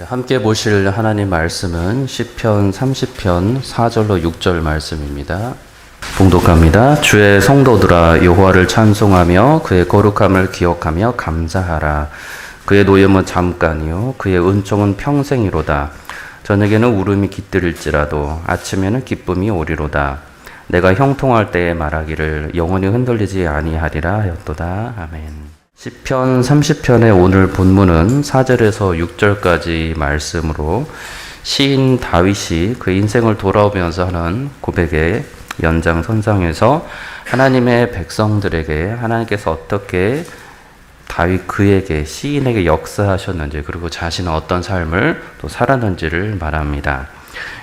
함께 보실 하나님 말씀은 시편 30편 4절로 6절 말씀입니다. 봉독합니다. 주의 성도들아 여호와를 찬송하며 그의 거룩함을 기억하며 감사하라. 그의 노염은 잠깐이요 그의 은총은 평생이로다. 저녁에는 울음이 깃들일지라도 아침에는 기쁨이 오리로다. 내가 형통할 때에 말하기를 영원히 흔들리지 아니하리라 하였도다. 아멘. 시편 30편의 오늘 본문은 4절에서 6절까지 말씀으로 시인 다윗이 그 인생을 돌아오면서 하는 고백의 연장선상에서 하나님의 백성들에게 하나님께서 어떻게 다윗 그에게 시인에게 역사하셨는지 그리고 자신은 어떤 삶을 또 살았는지를 말합니다.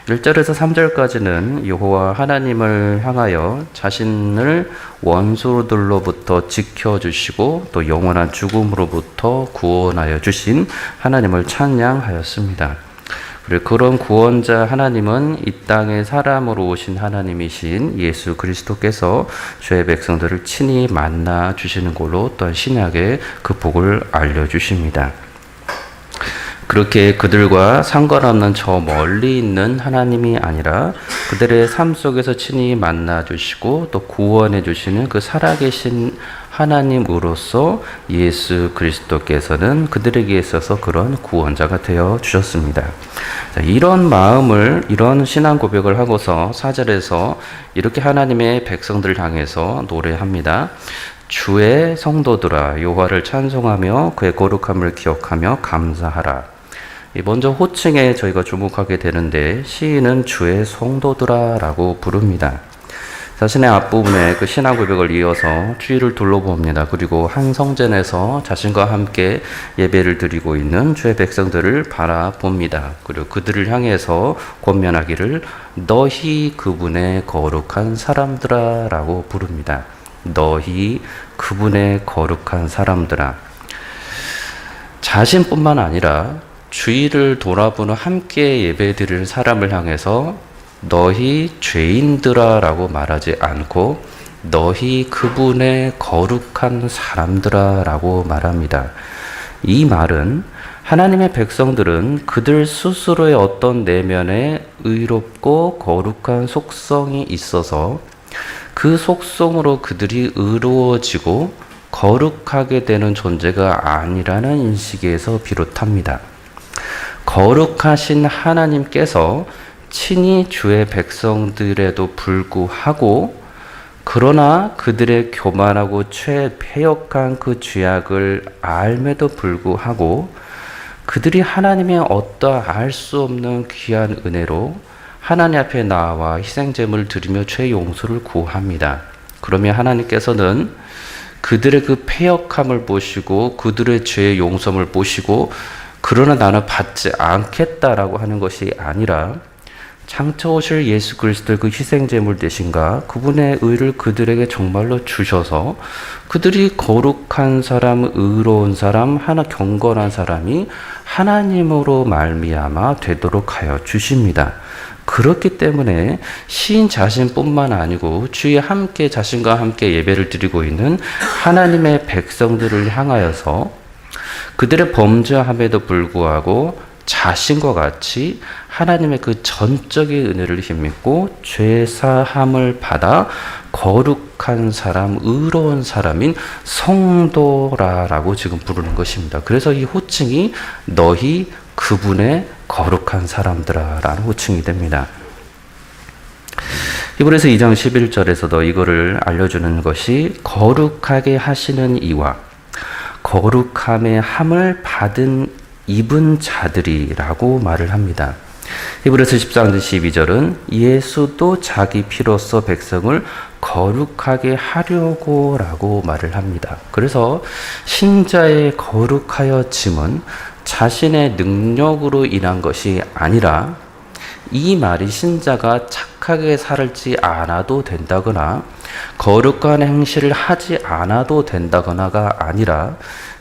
1절에서 3절까지는 여호와 하나님을 향하여 자신을 원수들로부터 지켜주시고 또 영원한 죽음으로부터 구원하여 주신 하나님을 찬양하였습니다. 그리고 그런 구원자 하나님은 이 땅에 사람으로 오신 하나님이신 예수 그리스도께서 죄의 백성들을 친히 만나 주시는 걸로 또한 신약에 그 복을 알려주십니다. 그렇게 그들과 상관없는 저 멀리 있는 하나님이 아니라 그들의 삶 속에서 친히 만나주시고 또 구원해 주시는 그 살아계신 하나님으로서 예수 그리스도께서는 그들에게 있어서 그런 구원자가 되어 주셨습니다. 자, 이런 마음을 이런 신앙 고백을 하고서 4절에서 이렇게 하나님의 백성들을 향해서 노래합니다. 주의 성도들아 여호와를 찬송하며 그의 거룩함을 기억하며 감사하라. 먼저 호칭에 저희가 주목하게 되는데 시인은 주의 성도들아 라고 부릅니다. 자신의 앞부분에 그 신앙 고백을 이어서 주위를 둘러봅니다. 그리고 한 성전에서 자신과 함께 예배를 드리고 있는 주의 백성들을 바라봅니다. 그리고 그들을 향해서 권면하기를 너희 그분의 거룩한 사람들아 라고 부릅니다. 너희 그분의 거룩한 사람들아. 자신뿐만 아니라 주위를 돌아보는 함께 예배드릴 사람을 향해서 너희 죄인들아 라고 말하지 않고 너희 그분의 거룩한 사람들아 라고 말합니다. 이 말은 하나님의 백성들은 그들 스스로의 어떤 내면에 의롭고 거룩한 속성이 있어서 그 속성으로 그들이 의로워지고 거룩하게 되는 존재가 아니라는 인식에서 비롯합니다. 거룩하신 하나님께서 친히 주의 백성들에도 불구하고 그러나 그들의 교만하고 폐역한 그 죄악을 알매도 불구하고 그들이 하나님의 어떠 알 수 없는 귀한 은혜로 하나님 앞에 나와 희생제물을 드리며 죄 용서를 구합니다. 그러면 하나님께서는 그들의 그 패역함을 보시고 그들의 죄의 용서를 보시고 그러나 나는 받지 않겠다라고 하는 것이 아니라 장차 오실 예수 그리스도의 그 희생제물 되신가 그분의 의를 그들에게 정말로 주셔서 그들이 거룩한 사람, 의로운 사람, 하나 경건한 사람이 하나님으로 말미암아 되도록 하여 주십니다. 그렇기 때문에 시인 자신뿐만 아니고 주위에 함께 자신과 함께 예배를 드리고 있는 하나님의 백성들을 향하여서 그들의 범죄함에도 불구하고 자신과 같이 하나님의 그 전적인 은혜를 힘입고 죄사함을 받아 거룩한 사람, 의로운 사람인 성도라라고 지금 부르는 것입니다. 그래서 이 호칭이 너희 그분의 거룩한 사람들아라는 호칭이 됩니다. 히브리서 2장 11절에서도 이거를 알려주는 것이 거룩하게 하시는 이와 거룩함의 함을 입은 자들이라고 말을 합니다. 히브리서 13장 12절은 예수도 자기 피로써 백성을 거룩하게 하려고 라고 말을 합니다. 그래서 신자의 거룩하여짐은 자신의 능력으로 인한 것이 아니라 이 말이 신자가 착하게 살지 않아도 된다거나 거룩한 행실을 하지 않아도 된다거나가 아니라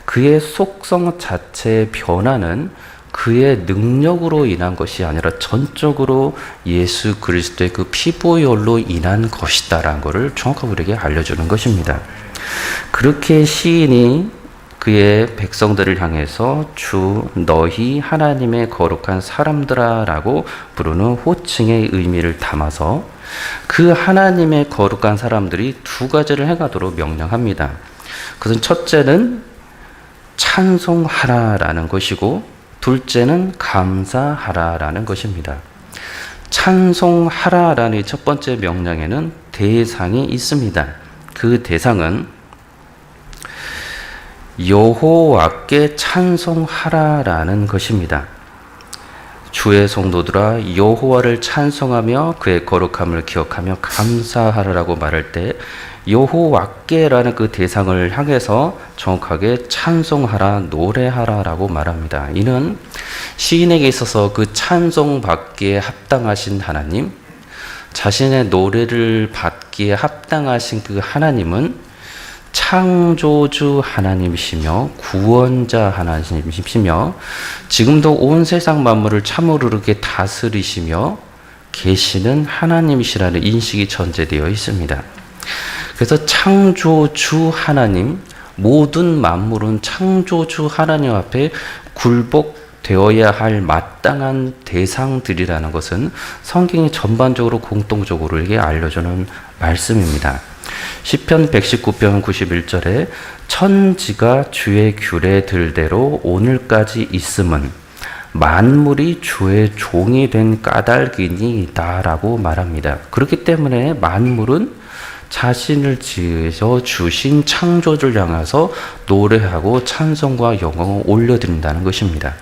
그의 속성 자체의 변화는 그의 능력으로 인한 것이 아니라 전적으로 예수 그리스도의 그 피보혈로 인한 것이다라는 것을 정확하게 우리에게 알려주는 것입니다. 그렇게 시인이 그의 백성들을 향해서 주 너희 하나님의 거룩한 사람들아 라고 부르는 호칭의 의미를 담아서 그 하나님의 거룩한 사람들이 두 가지를 행하도록 명령합니다. 그것은 첫째는 찬송하라라는 것이고 둘째는 감사하라라는 것입니다. 찬송하라라는 첫 번째 명령에는 대상이 있습니다. 그 대상은 여호와께 찬송하라라는 것입니다. 주의 성도들아 여호와를 찬송하며 그의 거룩함을 기억하며 감사하라라고 말할 때 여호와께라는 그 대상을 향해서 정확하게 찬송하라, 노래하라라고 말합니다. 이는 시인에게 있어서 그 찬송받기에 합당하신 하나님, 자신의 노래를 받기에 합당하신 그 하나님은 창조주 하나님이시며 구원자 하나님이시며 지금도 온 세상 만물을 참으로 이렇게 다스리시며 계시는 하나님이시라는 인식이 전제되어 있습니다. 그래서 창조주 하나님, 모든 만물은 창조주 하나님 앞에 굴복되어야 할 마땅한 대상들이라는 것은 성경이 전반적으로 공통적으로 이렇게 알려주는 말씀입니다. 시편 119편 91절에 천지가 주의 규례 들대로 오늘까지 있음은 만물이 주의 종이 된 까닭이니이다 라고 말합니다. 그렇기 때문에 만물은 자신을 지으셔 주신 창조주를 향해서 노래하고 찬송과 영광을 올려드린다는 것입니다.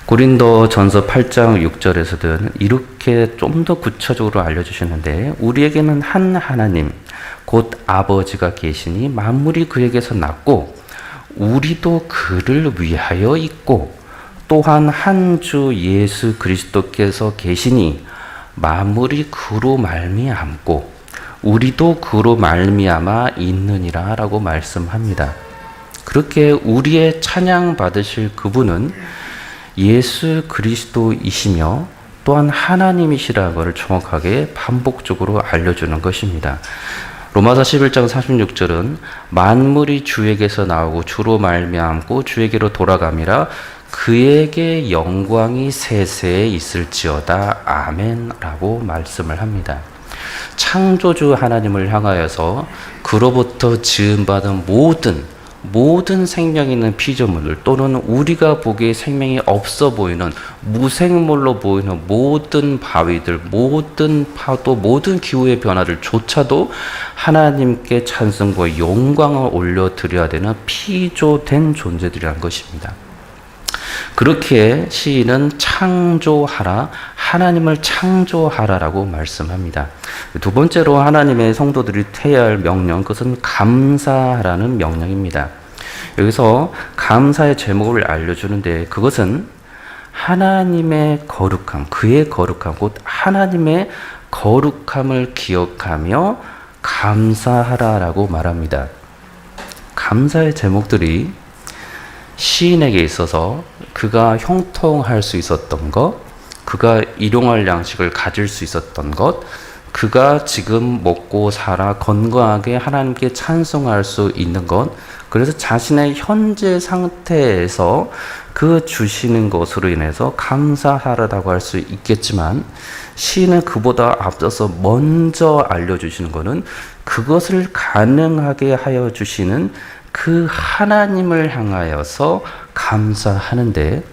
고린도 전서 8장 6절에서는 이렇게 좀 더 구체적으로 알려주시는데 우리에게는 한 하나님 곧 아버지가 계시니 만물이 그에게서 났고 우리도 그를 위하여 있고 또한 한 주 예수 그리스도께서 계시니 만물이 그로 말미암고 우리도 그로 말미암아 있느니라 라고 말씀합니다. 그렇게 우리의 찬양 받으실 그분은 예수 그리스도이시며 또한 하나님이시라는 것을 정확하게 반복적으로 알려주는 것입니다. 로마서 11장 46절은 만물이 주에게서 나오고 주로 말미암고 주에게로 돌아감이라 그에게 영광이 세세에 있을지어다 아멘라고 말씀을 합니다. 창조주 하나님을 향하여서 그로부터 지음받은 모든 생명 있는 피조물들 또는 우리가 보기에 생명이 없어 보이는 무생물로 보이는 모든 바위들, 모든 파도, 모든 기후의 변화를 조차도 하나님께 찬송과 영광을 올려드려야 되는 피조된 존재들이라는 것입니다. 그렇게 시인은 창조하라, 하나님을 창조하라라고 말씀합니다. 두 번째로 하나님의 성도들이 해야 할 명령, 그것은 감사하라는 명령입니다. 여기서 감사의 제목을 알려주는데 그것은 하나님의 거룩함, 그의 거룩함, 곧 하나님의 거룩함을 기억하며 감사하라라고 말합니다. 감사의 제목들이 시인에게 있어서 그가 형통할 수 있었던 것, 그가 일용할 양식을 가질 수 있었던 것, 그가 지금 먹고 살아 건강하게 하나님께 찬송할 수 있는 것, 그래서 자신의 현재 상태에서 그 주시는 것으로 인해서 감사하라고 할 수 있겠지만 시인은 그보다 앞서서 먼저 알려주시는 것은 그것을 가능하게 하여 주시는 그 하나님을 향하여서 감사하는데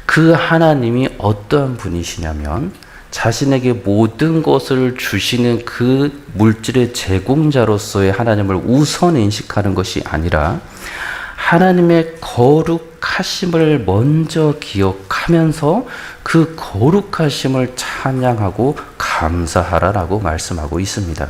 그 하나님이 어떠한 분이시냐면 자신에게 모든 것을 주시는 그 물질의 제공자로서의 하나님을 우선 인식하는 것이 아니라 하나님의 거룩하심을 먼저 기억하면서 그 거룩하심을 찬양하고 감사하라라고 말씀하고 있습니다.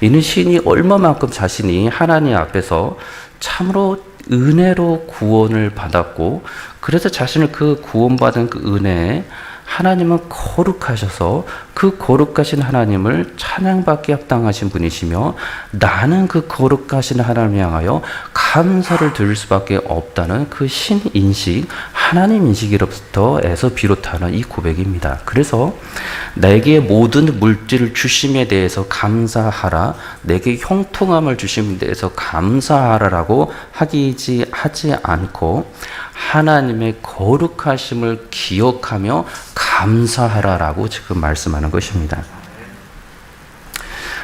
이는 시인이 얼마만큼 자신이 하나님 앞에서 참으로 은혜로 구원을 받았고 그래서 자신을 그 구원받은 그 은혜에 하나님은 거룩하셔서 그 거룩하신 하나님을 찬양받기 합당하신 분이시며 나는 그 거룩하신 하나님을 향하여 감사를 드릴 수밖에 없다는 그 신인식, 하나님 인식으로부터에서 비롯하는 이 고백입니다. 그래서 내게 모든 물질을 주심에 대해서 감사하라, 내게 형통함을 주심에 대해서 감사하라라고 하지 않고 하나님의 거룩하심을 기억하며 감사하라라고 지금 말씀하는 것입니다.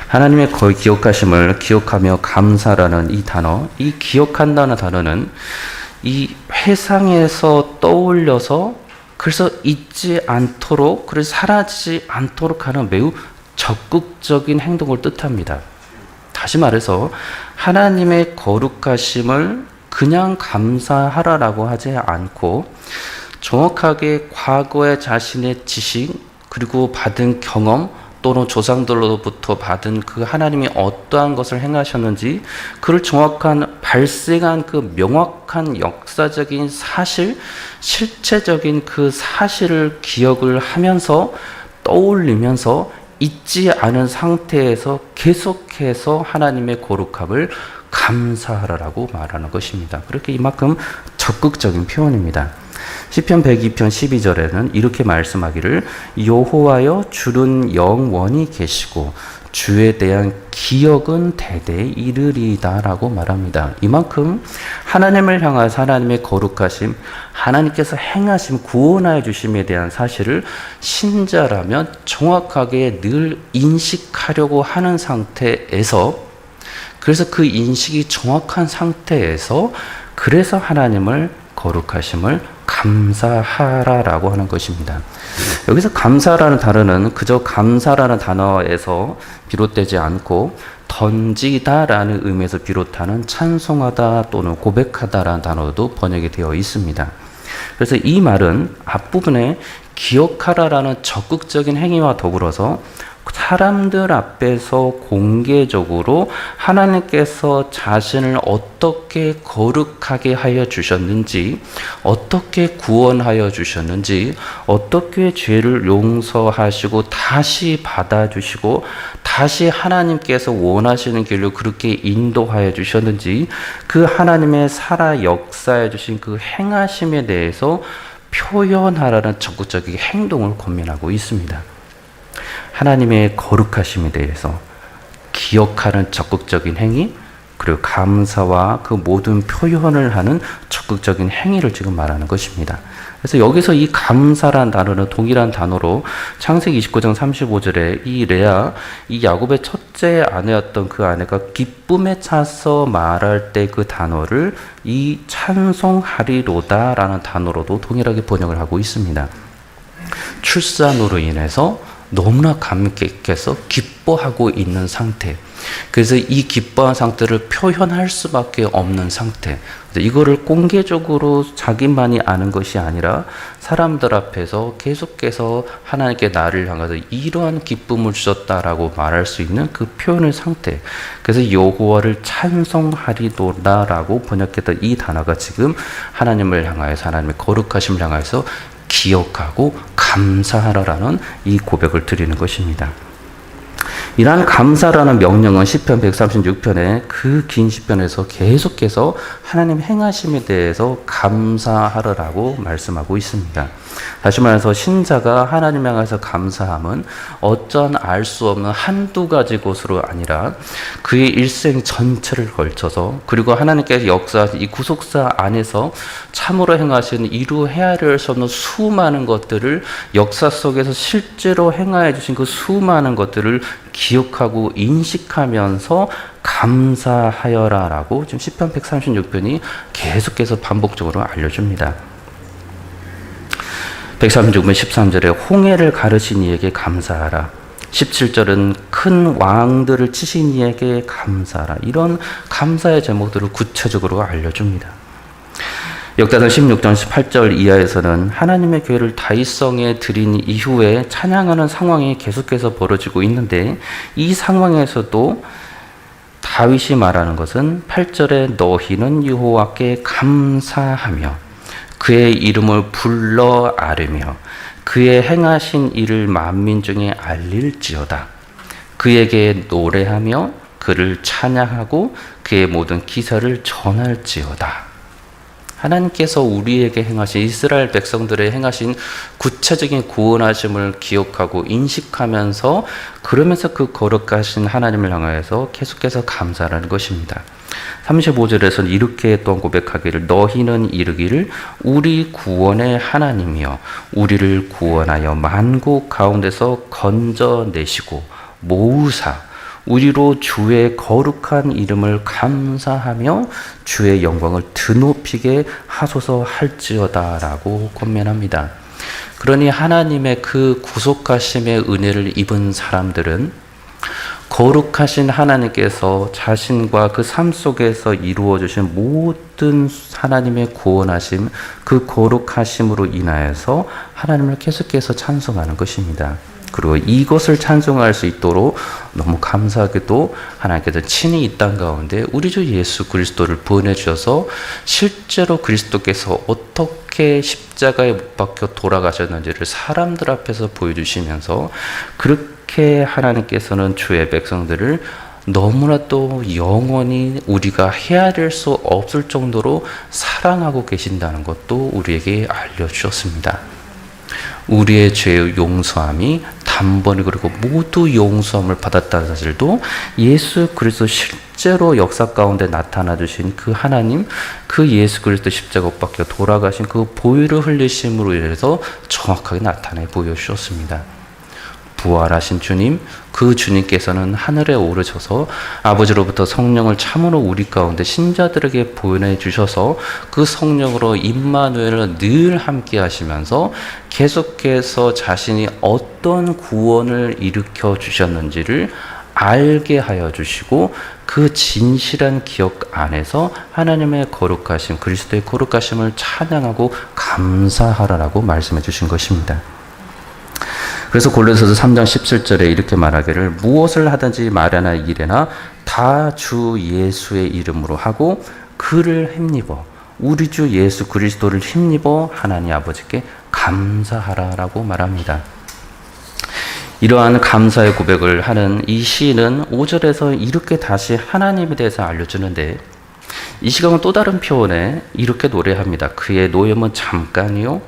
하나님의 기억하심을 기억하며 감사라는 이 단어, 이 기억한다는 단어는 이 회상에서 떠올려서 그래서 잊지 않도록, 그래서 사라지지 않도록 하는 매우 적극적인 행동을 뜻합니다. 다시 말해서 하나님의 거룩하심을 그냥 감사하라라고 하지 않고 정확하게 과거의 자신의 지식 그리고 받은 경험 또는 조상들로부터 받은 그 하나님이 어떠한 것을 행하셨는지 그를 정확한 발생한 그 명확한 역사적인 사실, 실체적인 그 사실을 기억을 하면서 떠올리면서 잊지 않은 상태에서 계속해서 하나님의 거룩함을 감사하라라고 말하는 것입니다. 그렇게 이만큼 적극적인 표현입니다. 시편 102편 12절에는 이렇게 말씀하기를 여호와여 주는 영원히 계시고 주에 대한 기억은 대대에 이르리이다 라고 말합니다. 이만큼 하나님을 향하여서 하나님의 거룩하심, 하나님께서 행하심, 구원하여 주심에 대한 사실을 신자라면 정확하게 늘 인식하려고 하는 상태에서, 그래서 그 인식이 정확한 상태에서 그래서 하나님을 거룩하심을 감사하라라고 하는 것입니다. 여기서 감사라는 단어는 그저 감사라는 단어에서 비롯되지 않고 던지다라는 의미에서 비롯하는 찬송하다 또는 고백하다라는 단어도 번역이 되어 있습니다. 그래서 이 말은 앞부분에 기억하라라는 적극적인 행위와 더불어서 사람들 앞에서 공개적으로 하나님께서 자신을 어떻게 거룩하게 하여 주셨는지, 어떻게 구원하여 주셨는지, 어떻게 죄를 용서하시고 다시 받아주시고 다시 하나님께서 원하시는 길로 그렇게 인도하여 주셨는지 그 하나님의 살아 역사해 주신 그 행하심에 대해서 표현하라는 적극적인 행동을 권면하고 있습니다. 하나님의 거룩하심에 대해서 기억하는 적극적인 행위, 그리고 감사와 그 모든 표현을 하는 적극적인 행위를 지금 말하는 것입니다. 그래서 여기서 이 감사란 단어는 동일한 단어로 창세기 29장 35절에 이 레아, 이 야곱의 첫째 아내였던 그 아내가 기쁨에 차서 말할 때 그 단어를 이 찬송하리로다라는 단어로도 동일하게 번역을 하고 있습니다. 출산으로 인해서 너무나 감격해서 기뻐하고 있는 상태. 그래서 이 기뻐한 상태를 표현할 수밖에 없는 상태. 이거를 공개적으로 자기만이 아는 것이 아니라 사람들 앞에서 계속해서 하나님께 나를 향해서 이러한 기쁨을 주셨다라고 말할 수 있는 그 표현의 상태. 그래서 여호와를 찬송하리도다라고 번역했던 이 단어가 지금 하나님을 향하여서, 하나님의 거룩하심을 향하여서 기억하고 감사하라라는 이 고백을 드리는 것입니다. 이러한 감사라는 명령은 시편 136편에 그 긴 시편에서 계속해서 하나님 행하심에 대해서 감사하라라고 말씀하고 있습니다. 다시 말해서 신자가 하나님 향해서 감사함은 어쩌한 알 수 없는 한두 가지 것으로 아니라 그의 일생 전체를 걸쳐서, 그리고 하나님께서 역사하신 이 구속사 안에서 참으로 행하신 이루 헤아릴 수 없는 수많은 것들을 역사 속에서 실제로 행하여 주신 그 수많은 것들을 기억하고 인식하면서 감사하여라라고 지금 시편 136편이 계속해서 반복적으로 알려줍니다. 136편 13절에 홍해를 가르신 이에게 감사하라. 17절은 큰 왕들을 치신 이에게 감사하라. 이런 감사의 제목들을 구체적으로 알려줍니다. 역대상 16장 18절 이하에서는 하나님의 교회를 다윗성에 드린 이후에 찬양하는 상황이 계속해서 벌어지고 있는데, 이 상황에서도 다윗이 말하는 것은 8절에 너희는 여호와께 감사하며 그의 이름을 불러 아뢰며 그의 행하신 일을 만민 중에 알릴지어다. 그에게 노래하며 그를 찬양하고 그의 모든 기사를 전할지어다. 하나님께서 우리에게 행하신, 이스라엘 백성들의 행하신 구체적인 구원하심을 기억하고 인식하면서, 그러면서 그 거룩하신 하나님을 향하여서 계속해서 감사하는 것입니다. 35절에서는 이렇게 또한 고백하기를, 너희는 이르기를 우리 구원의 하나님이여 우리를 구원하여 만국 가운데서 건져내시고 모으사 우리로 주의 거룩한 이름을 감사하며 주의 영광을 드높이게 하소서 할지어다 라고 권면합니다. 그러니 하나님의 그 구속하심의 은혜를 입은 사람들은 거룩하신 하나님께서 자신과 그 삶 속에서 이루어 주신 모든 하나님의 구원하심, 그 거룩하심으로 인하여서 하나님을 계속해서 찬송하는 것입니다. 그리고 이것을 찬송할 수 있도록 너무 감사하게도 하나님께서 친히 이 땅 가운데 우리 주 예수 그리스도를 보내주셔서 실제로 그리스도께서 어떻게 십자가에 못 박혀 돌아가셨는지를 사람들 앞에서 보여주시면서, 그렇게 하나님께서는 주의 백성들을 너무나 또 영원히 우리가 헤아릴 수 없을 정도로 사랑하고 계신다는 것도 우리에게 알려주셨습니다. 우리의 죄의 용서함이 단번에 그리고 모두 용서함을 받았다는 사실도 예수 그리스도 실제로 역사 가운데 나타나 주신 그 하나님, 그 예수 그리스도 십자가 못 박혀 돌아가신 그 보혈을 흘리심으로 인해서 정확하게 나타내 보여주셨습니다. 부활하신 주님, 그 주님께서는 하늘에 오르셔서 아버지로부터 성령을 참으로 우리 가운데 신자들에게 보내 주셔서 그 성령으로 임마누엘을 늘 함께 하시면서 계속해서 자신이 어떤 구원을 일으켜 주셨는지를 알게 하여 주시고, 그 진실한 기억 안에서 하나님의 거룩하심, 그리스도의 거룩하심을 찬양하고 감사하라라고 말씀해 주신 것입니다. 그래서 골로새서 3장 17절에 이렇게 말하기를, 무엇을 하든지 말이나 일에나 다 주 예수의 이름으로 하고 그를 힘입어 우리 주 예수 그리스도를 힘입어 하나님 아버지께 감사하라라고 말합니다. 이러한 감사의 고백을 하는 이 시인은 5절에서 이렇게 다시 하나님에 대해서 알려주는데, 이 시각은 또 다른 표현에 이렇게 노래합니다. 그의 노염은 잠깐이요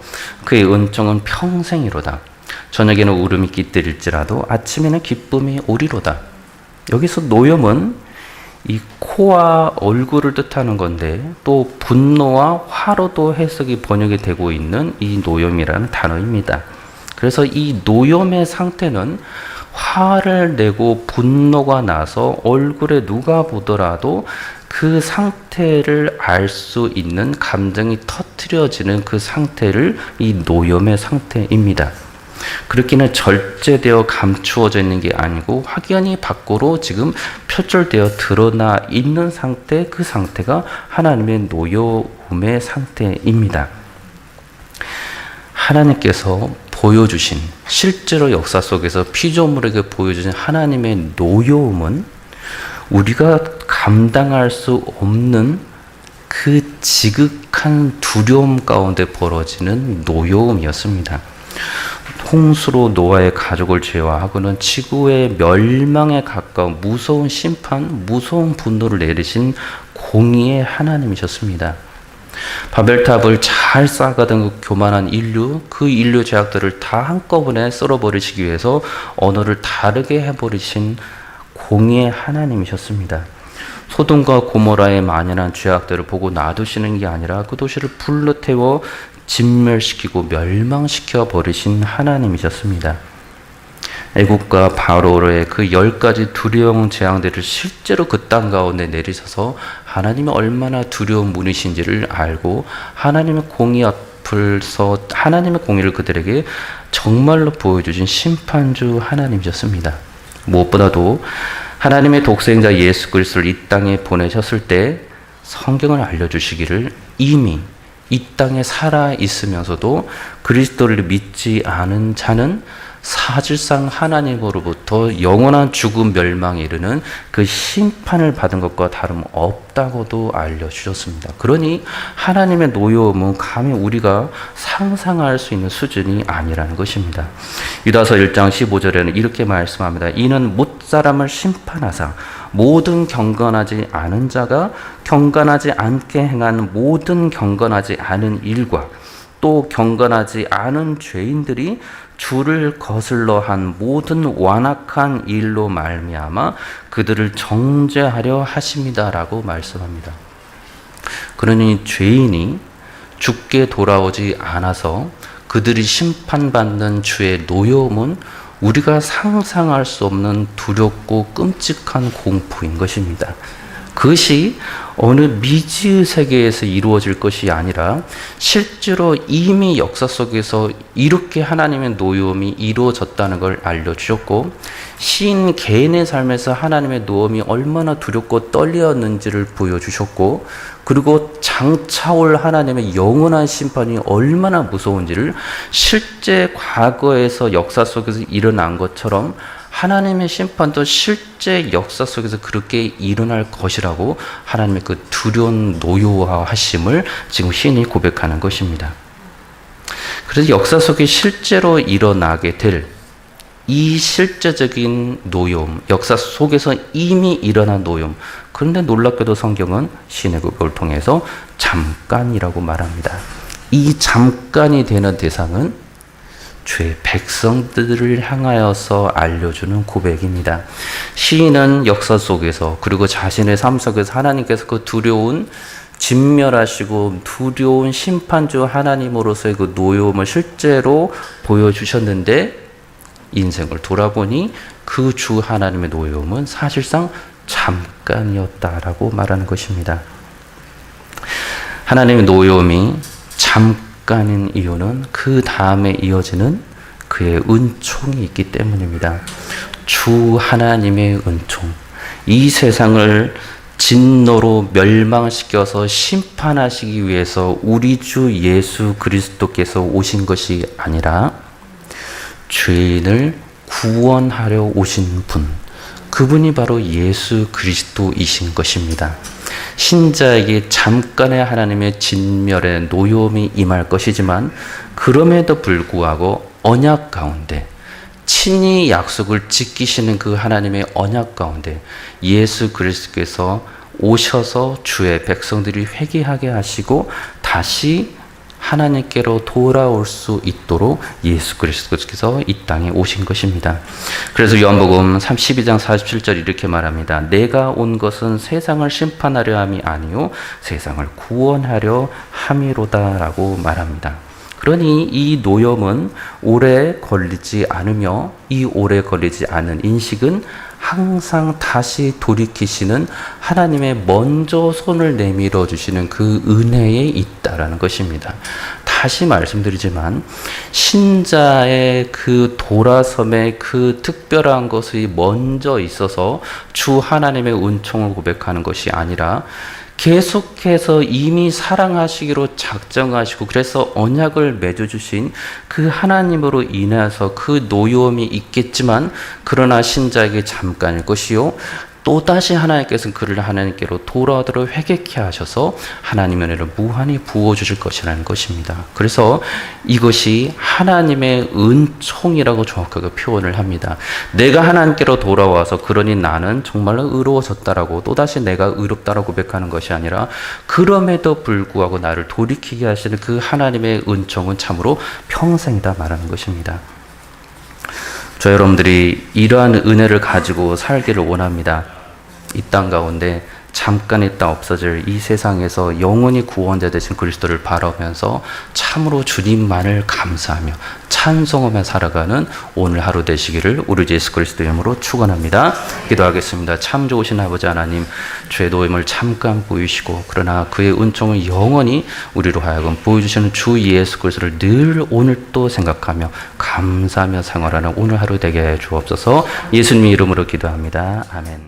그의 은총은 평생이로다. 저녁에는 울음이 깃들일지라도 아침에는 기쁨이 오리로다. 여기서 노염은 이 코와 얼굴을 뜻하는 건데, 또 분노와 화로도 해석이 번역이 되고 있는 이 노염이라는 단어입니다. 그래서 이 노염의 상태는 화를 내고 분노가 나서 얼굴에 누가 보더라도 그 상태를 알 수 있는 감정이 터트려지는 그 상태를 이 노염의 상태입니다. 그렇기는 절제되어 감추어져 있는 게 아니고 확연히 밖으로 지금 표출되어 드러나 있는 상태, 그 상태가 하나님의 노여움의 상태입니다. 하나님께서 보여주신, 실제로 역사 속에서 피조물에게 보여주신 하나님의 노여움은 우리가 감당할 수 없는 그 지극한 두려움 가운데 벌어지는 노여움이었습니다. 홍수로 노아의 가족을 제외하고는 지구의 멸망에 가까운 무서운 심판, 무서운 분노를 내리신 공의의 하나님이셨습니다. 바벨탑을 잘 쌓아가던 그 교만한 인류, 그 인류 제약들을 다 한꺼번에 쓸어버리시기 위해서 언어를 다르게 해버리신 공의의 하나님이셨습니다. 소돔과 고모라의 만연한 죄악들을 보고 놔두시는 게 아니라 그 도시를 불러 태워 진멸시키고 멸망시켜 버리신 하나님이셨습니다. 애국과 바로의 그 10가지 두려운 재앙들을 실제로 그 땅 가운데 내리셔서 하나님이 얼마나 두려운 분이신지를 알고 하나님의 공의 앞에서 하나님의 공의를 그들에게 정말로 보여주신 심판주 하나님이셨습니다. 무엇보다도 하나님의 독생자 예수 그리스도를 이 땅에 보내셨을 때 성경을 알려주시기를, 이미 이 땅에 살아 있으면서도 그리스도를 믿지 않은 자는 사실상 하나님으로부터 영원한 죽음 멸망에 이르는 그 심판을 받은 것과 다름없다고도 알려주셨습니다. 그러니 하나님의 노여움은 감히 우리가 상상할 수 있는 수준이 아니라는 것입니다. 유다서 1장 15절에는 이렇게 말씀합니다. 이는 못사람을 심판하사 모든 경건하지 않은 자가 경건하지 않게 행한 모든 경건하지 않은 일과 또 경건하지 않은 죄인들이 주를 거슬러 한 모든 완악한 일로 말미암아 그들을 정죄하려 하심이다라고 말씀합니다. 그러니 죄인이 죽게 돌아오지 않아서 그들이 심판받는 주의 노여움은 우리가 상상할 수 없는 두렵고 끔찍한 공포인 것입니다. 그것이 어느 미지의 세계에서 이루어질 것이 아니라 실제로 이미 역사 속에서 이렇게 하나님의 노여움이 이루어졌다는 걸 알려주셨고, 시인 개인의 삶에서 하나님의 노여움이 얼마나 두렵고 떨렸는지를 보여주셨고, 그리고 장차올 하나님의 영원한 심판이 얼마나 무서운지를 실제 과거에서 역사 속에서 일어난 것처럼 하나님의 심판도 실제 역사 속에서 그렇게 일어날 것이라고 하나님의 그 두려운 노여워하심을 지금 시인이 고백하는 것입니다. 그래서 역사 속에 실제로 일어나게 될 이 실제적인 노여움, 역사 속에서 이미 일어난 노여움, 그런데 놀랍게도 성경은 시인의 고백을 통해서 잠깐이라고 말합니다. 이 잠깐이 되는 대상은 주의 백성들을 향하여서 알려주는 고백입니다. 시인은 역사 속에서 그리고 자신의 삶 속에서 하나님께서 그 두려운 진멸하시고 두려운 심판주 하나님으로서의 그 노여움을 실제로 보여주셨는데 인생을 돌아보니 그 주 하나님의 노여움은 사실상 잠깐이었다라고 말하는 것입니다. 하나님의 노여움이 잠깐인 이유는 그 다음에 이어지는 그의 은총이 있기 때문입니다. 주 하나님의 은총, 이 세상을 진노로 멸망시켜서 심판하시기 위해서 우리 주 예수 그리스도께서 오신 것이 아니라 죄인을 구원하려 오신 분, 그분이 바로 예수 그리스도이신 것입니다. 신자에게 잠깐의 하나님의 진멸의 노여움이 임할 것이지만 그럼에도 불구하고 언약 가운데 친히 약속을 지키시는 그 하나님의 언약 가운데 예수 그리스도께서 오셔서 주의 백성들이 회개하게 하시고 다시 하나님께로 돌아올 수 있도록 예수 그리스도께서 이 땅에 오신 것입니다. 그래서 요한복음 12장 47절 이렇게 말합니다. 내가 온 것은 세상을 심판하려 함이 아니요 세상을 구원하려 함이로다 라고 말합니다. 그러니 이 노염은 오래 걸리지 않으며 이 오래 걸리지 않은 인식은 항상 다시 돌이키시는 하나님의 먼저 손을 내밀어 주시는 그 은혜에 있다라는 것입니다. 다시 말씀드리지만 신자의 그 돌아섬의 그 특별한 것이 먼저 있어서 주 하나님의 은총을 고백하는 것이 아니라 계속해서 이미 사랑하시기로 작정하시고 그래서 언약을 맺어주신 그 하나님으로 인해서 그 노여움이 있겠지만 그러나 신자에게 잠깐일 것이요 또다시 하나님께서는 그를 하나님께로 돌아오도록 회개케 하셔서 하나님의 은혜를 무한히 부어주실 것이라는 것입니다. 그래서 이것이 하나님의 은총이라고 정확하게 표현을 합니다. 내가 하나님께로 돌아와서 그러니 나는 정말로 의로워졌다라고 또다시 내가 의롭다라고 고백하는 것이 아니라 그럼에도 불구하고 나를 돌이키게 하시는 그 하나님의 은총은 참으로 평생이다 말하는 것입니다. 저 여러분들이 이러한 은혜를 가지고 살기를 원합니다. 이 땅 가운데 잠깐 있다 없어질 이 세상에서 영원히 구원자 되신 그리스도를 바라보면서 참으로 주님만을 감사하며 찬송하며 살아가는 오늘 하루 되시기를 우리 예수 그리스도 이름으로 축원합니다. 기도하겠습니다. 참 좋으신 아버지 하나님, 죄 노임을 잠깐 보이시고 그러나 그의 은총을 영원히 우리로 하여금 보여주시는 주 예수 그리스도를 늘 오늘 또 생각하며 감사하며 생활하는 오늘 하루 되게 해 주옵소서. 예수님 이름으로 기도합니다. 아멘.